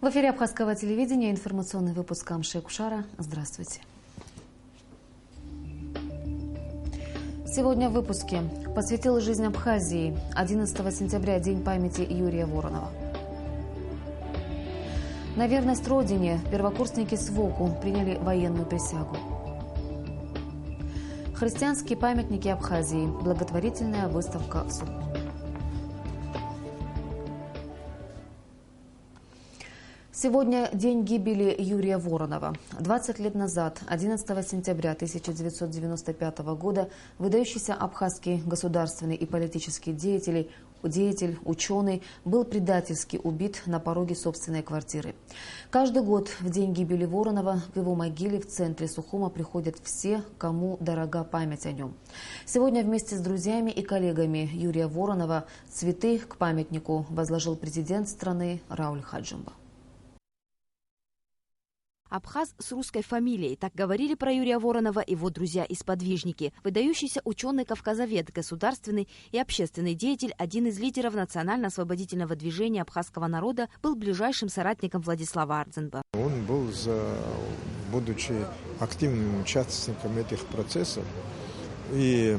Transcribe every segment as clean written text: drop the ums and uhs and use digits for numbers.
В эфире Абхазского телевидения информационный выпуск Камши Кушара. Здравствуйте. Сегодня в выпуске посвятил жизнь Абхазии. 11 сентября – День памяти Юрия Воронова. На верность Родине первокурсники СВОКу приняли военную присягу. Христианские памятники Абхазии. Благотворительная выставка в Суху. Сегодня день гибели Юрия Воронова. 20 лет назад, 11 сентября 1995 года, выдающийся абхазский государственный и политический деятель, ученый, был предательски убит на пороге собственной квартиры. Каждый год в день гибели Воронова к его могиле в центре Сухума приходят все, кому дорога память о нем. Сегодня вместе с друзьями и коллегами Юрия Воронова цветы к памятнику возложил президент страны Рауль Хаджимба. Абхаз с русской фамилией. Так говорили про Юрия Воронова его друзья и сподвижники. Выдающийся ученый-кавказовед, государственный и общественный деятель, один из лидеров национально-освободительного движения абхазского народа, был ближайшим соратником Владислава Ардзенба. Он был, будучи активным участником этих процессов и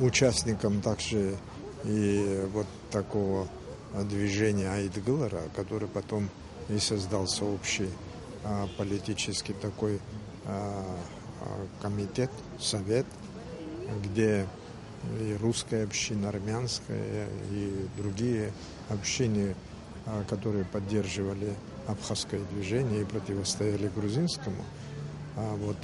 участником также и вот такого движения Айдгылара, который потом и создался общий политический такой комитет, совет, где и русская община, армянская, и другие общины, которые поддерживали абхазское движение и противостояли грузинскому. А вот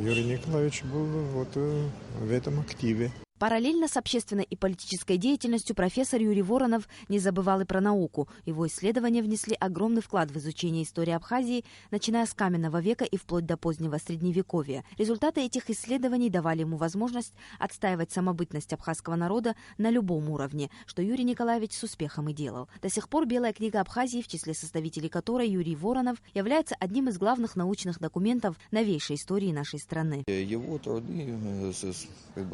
Юрий Николаевич был вот в этом активе. Параллельно с общественной и политической деятельностью профессор Юрий Воронов не забывал и про науку. Его исследования внесли огромный вклад в изучение истории Абхазии, начиная с каменного века и вплоть до позднего Средневековья. Результаты этих исследований давали ему возможность отстаивать самобытность абхазского народа на любом уровне, что Юрий Николаевич с успехом и делал. До сих пор Белая книга Абхазии, в числе составителей которой Юрий Воронов, является одним из главных научных документов новейшей истории нашей страны. Его труды,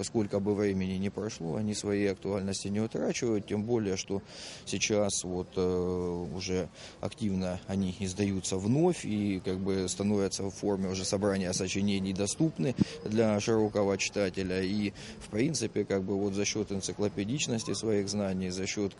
сколько бы времени не прошло, они своей актуальности не утрачивают, тем более, что сейчас вот уже активно они издаются вновь и становятся в форме уже собрания сочинений доступны для широкого читателя. И в принципе вот за счет энциклопедичности своих знаний, за счет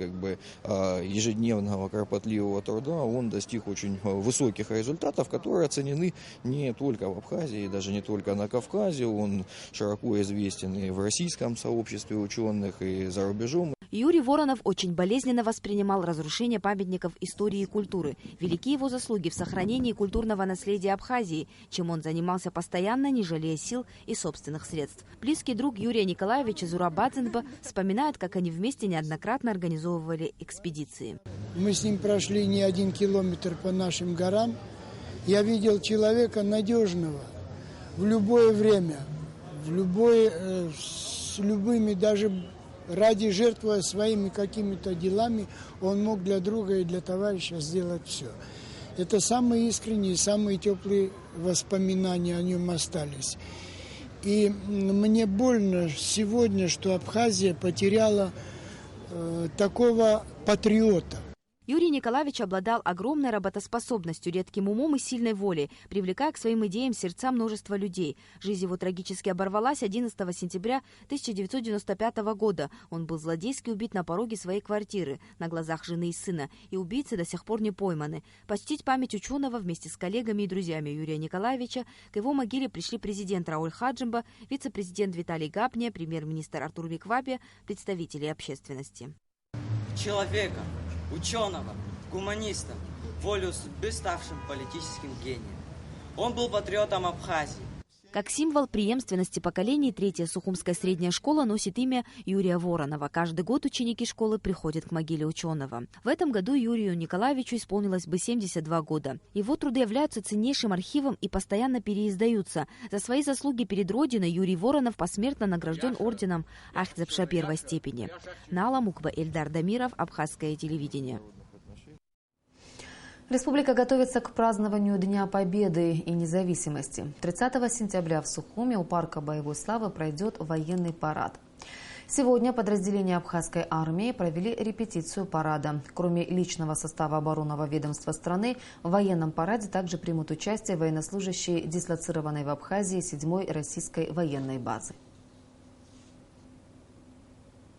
ежедневного кропотливого труда он достиг очень высоких результатов, которые оценены не только в Абхазии, даже не только на Кавказе. Он широко известен и в российском сообществе ученых, и за рубежом. Юрий Воронов очень болезненно воспринимал разрушение памятников истории и культуры. Велики его заслуги в сохранении культурного наследия Абхазии, чем он занимался постоянно, не жалея сил и собственных средств. Близкий друг Юрия Николаевича Зураб Ардзенба вспоминает, как они вместе неоднократно организовывали экспедиции. Мы с ним прошли не 1 километр по нашим горам. Я видел человека надежного в любое время, с любыми, даже ради жертвуя своими какими-то делами, он мог для друга и для товарища сделать все. Это самые искренние, самые теплые воспоминания о нем остались. И мне больно сегодня, что Абхазия потеряла такого патриота. Юрий Николаевич обладал огромной работоспособностью, редким умом и сильной волей, привлекая к своим идеям сердца множества людей. Жизнь его трагически оборвалась 11 сентября 1995 года. Он был злодейски убит на пороге своей квартиры, на глазах жены и сына, и убийцы до сих пор не пойманы. Почтить память ученого вместе с коллегами и друзьями Юрия Николаевича к его могиле пришли президент Рауль Хаджимба, вице-президент Виталий Гапния, премьер-министр Артур Виквапия, представители общественности. Человека, ученого, гуманиста, волю судьбы ставшим политическим гением. Он был патриотом Абхазии. Как символ преемственности поколений, 3-я Сухумская средняя школа носит имя Юрия Воронова. Каждый год ученики школы приходят к могиле ученого. В этом году Юрию Николаевичу исполнилось бы 72 года. Его труды являются ценнейшим архивом и постоянно переиздаются. За свои заслуги перед Родиной Юрий Воронов посмертно награжден орденом Ахтзепша первой степени. Нала Мукба, Эльдар Дамиров, Абхазское телевидение. Республика готовится к празднованию Дня Победы и независимости. 30 сентября в Сухуме у парка боевой славы пройдет военный парад. Сегодня подразделения абхазской армии провели репетицию парада. Кроме личного состава оборонного ведомства страны, в военном параде также примут участие военнослужащие, дислоцированной в Абхазии 7-й российской военной базы.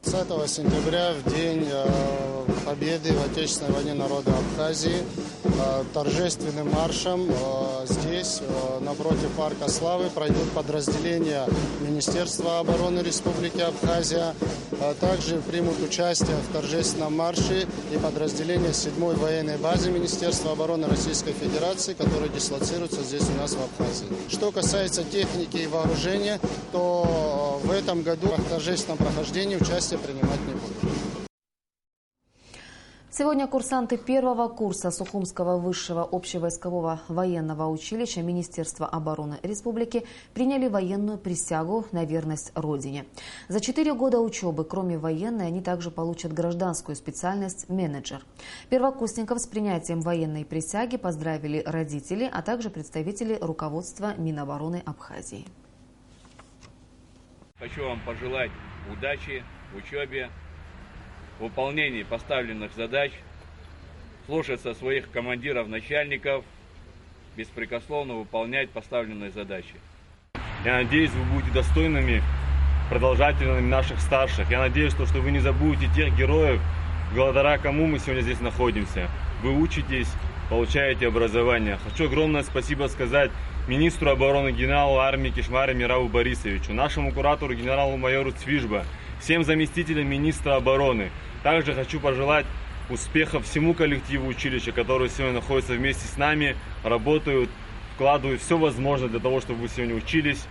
20 сентября, в день победы в Отечественной войне народа Абхазии, торжественным маршем здесь, напротив Парка Славы, пройдут подразделения Министерства обороны Республики Абхазия. Также примут участие в торжественном марше и подразделения 7-й военной базы Министерства обороны Российской Федерации, которые дислоцируются здесь у нас в Абхазии. Что касается техники и вооружения, то в этом году в торжественном прохождении участие принимать не будут. Сегодня курсанты первого курса Сухумского высшего общевойскового военного училища Министерства обороны Республики приняли военную присягу на верность Родине. За 4 года учебы, кроме военной, они также получат гражданскую специальность «менеджер». Первокурсников с принятием военной присяги поздравили родители, а также представители руководства Минобороны Абхазии. Хочу вам пожелать удачи в учебе, в выполнении поставленных задач, слушаться своих командиров, начальников, беспрекословно выполнять поставленные задачи. Я надеюсь, вы будете достойными продолжателями наших старших. Я надеюсь, что вы не забудете тех героев, благодаря кому мы сегодня здесь находимся. Вы учитесь, получаете образование. Хочу огромное спасибо сказать министру обороны генералу армии Кишмаре Мираву Борисовичу, нашему куратору генералу-майору Цвижба, всем заместителям министра обороны. Также хочу пожелать успехов всему коллективу училища, который сегодня находится вместе с нами, работают, вкладывают все возможное для того, чтобы вы сегодня учились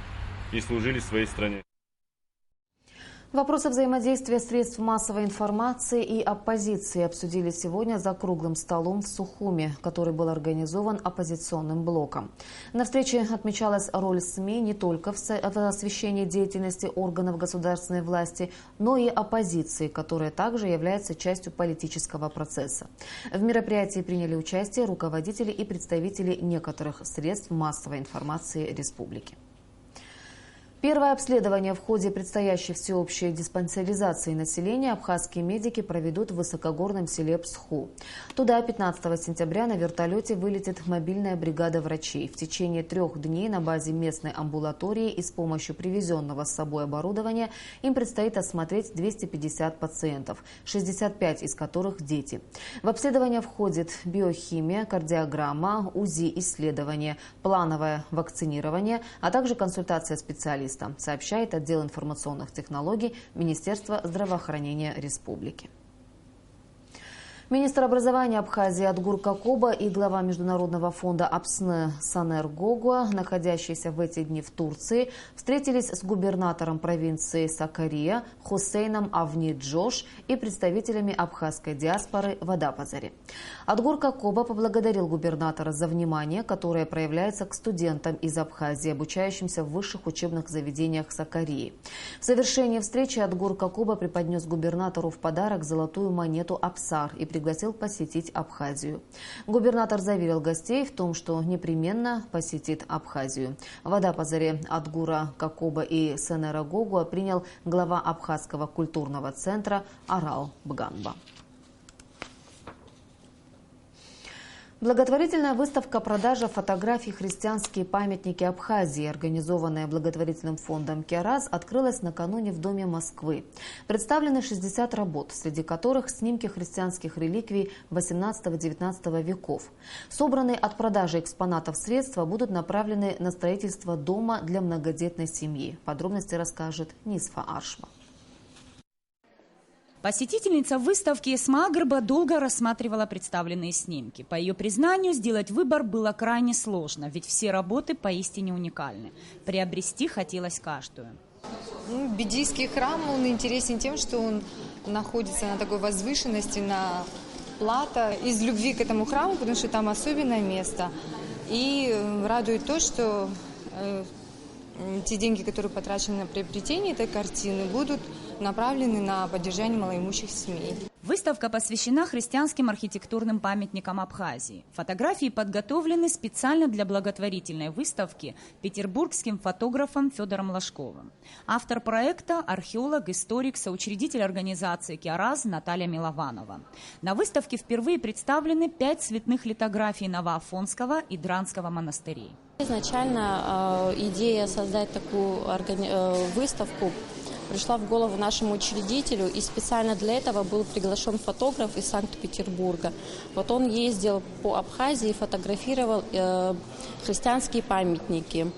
и служили своей стране. Вопросы взаимодействия средств массовой информации и оппозиции обсудили сегодня за круглым столом в Сухуме, который был организован оппозиционным блоком. На встрече отмечалась роль СМИ не только в освещении деятельности органов государственной власти, но и оппозиции, которая также является частью политического процесса. В мероприятии приняли участие руководители и представители некоторых средств массовой информации республики. Первое обследование в ходе предстоящей всеобщей диспансеризации населения абхазские медики проведут в высокогорном селе Псху. Туда 15 сентября на вертолете вылетит мобильная бригада врачей. В течение 3 дней на базе местной амбулатории и с помощью привезенного с собой оборудования им предстоит осмотреть 250 пациентов, 65 из которых дети. В обследование входит биохимия, кардиограмма, УЗИ-исследование, плановое вакцинирование, а также консультация специалистов, сообщает отдел информационных технологий Министерства здравоохранения Республики. Министр образования Абхазии Адгур Какоба и глава Международного фонда АПСН Санер Гогуа, находящиеся в эти дни в Турции, встретились с губернатором провинции Сакария Хусейном Авни Джош и представителями абхазской диаспоры в Адапазаре. Адгур Какоба поблагодарил губернатора за внимание, которое проявляется к студентам из Абхазии, обучающимся в высших учебных заведениях Сакарии. В завершении встречи Адгур Какоба преподнес губернатору в подарок золотую монету Апсар и пригласил посетить Абхазию. Губернатор заверил гостей в том, что непременно посетит Абхазию. В Адапазаре Адгура Какоба и Сенера Гогуа принял глава Абхазского культурного центра Арал Бганба. Благотворительная выставка продажа фотографий «Христианские памятники Абхазии», организованная благотворительным фондом «Кераз», открылась накануне в Доме Москвы. Представлены 60 работ, среди которых снимки христианских реликвий 18-19 веков. Собранные от продажи экспонатов средства будут направлены на строительство дома для многодетной семьи. Подробности расскажет Нисфа Аршма. Посетительница выставки Эсма Агрба долго рассматривала представленные снимки. По ее признанию, сделать выбор было крайне сложно, ведь все работы поистине уникальны. Приобрести хотелось каждую. Бедийский храм, он интересен тем, что он находится на такой возвышенности, на плато, из любви к этому храму, потому что там особенное место. И радует то, что те деньги, которые потрачены на приобретение этой картины, будут направлены на поддержание малоимущих семей. Выставка посвящена христианским архитектурным памятникам Абхазии. Фотографии подготовлены специально для благотворительной выставки петербургским фотографом Федором Ложковым. Автор проекта – археолог, историк, соучредитель организации «Киараз» Наталья Милованова. На выставке впервые представлены 5 цветных литографий Новоафонского и Дранского монастырей. Изначально идея создать такую выставку пришла в голову нашему учредителю, и специально для этого был приглашен фотограф из Санкт-Петербурга. Вот он ездил по Абхазии, фотографировал христианские памятники.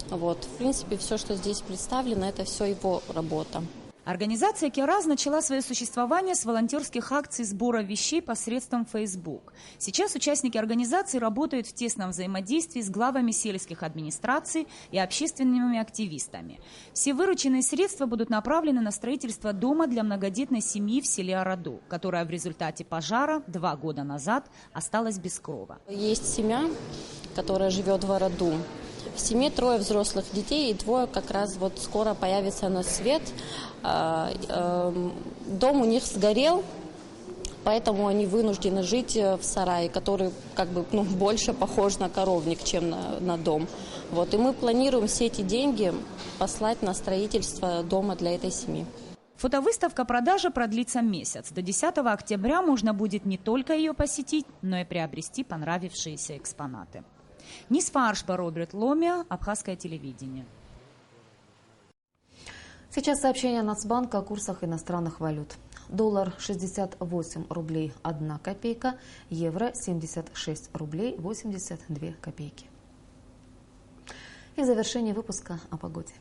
Вот. В принципе, все, что здесь представлено, это все его работа. Организация «Киараз» начала свое существование с волонтерских акций сбора вещей посредством Facebook. Сейчас участники организации работают в тесном взаимодействии с главами сельских администраций и общественными активистами. Все вырученные средства будут направлены на строительство дома для многодетной семьи в селе Араду, которая в результате пожара 2 года назад осталась без крова. Есть семья, которая живет в Араду. В семье 3 взрослых детей, и 2 как раз вот скоро появятся на свет. Дом у них сгорел, поэтому они вынуждены жить в сарае, который как бы больше похож на коровник, чем на дом. Вот. И мы планируем все эти деньги послать на строительство дома для этой семьи. Фотовыставка-продажа продлится месяц. До 10 октября можно будет не только ее посетить, но и приобрести понравившиеся экспонаты. Нисфа Аршба, Роберт Ломия, Абхазское телевидение. Сейчас сообщение Нацбанка о курсах иностранных валют. Доллар 68 рублей 1 копейка, евро 76 рублей 82 копейки. И завершение выпуска о погоде.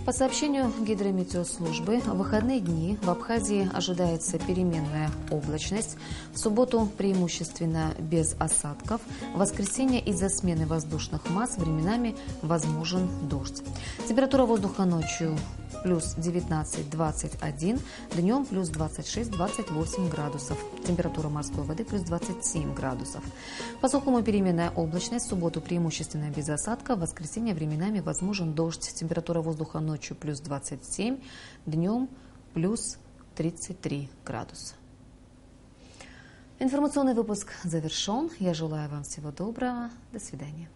По сообщению гидрометеослужбы, в выходные дни в Абхазии ожидается переменная облачность. В субботу преимущественно без осадков. В воскресенье из-за смены воздушных масс временами возможен дождь. Температура воздуха ночью плюс 19-21, днем плюс 26-28 градусов. Температура морской воды плюс 27 градусов. По Сухому переменная облачность. В субботу преимущественно без осадков. В воскресенье временами возможен дождь. Температура воздуха ночью плюс 27, днем плюс 33 градуса. Информационный выпуск завершен. Я желаю вам всего доброго. До свидания.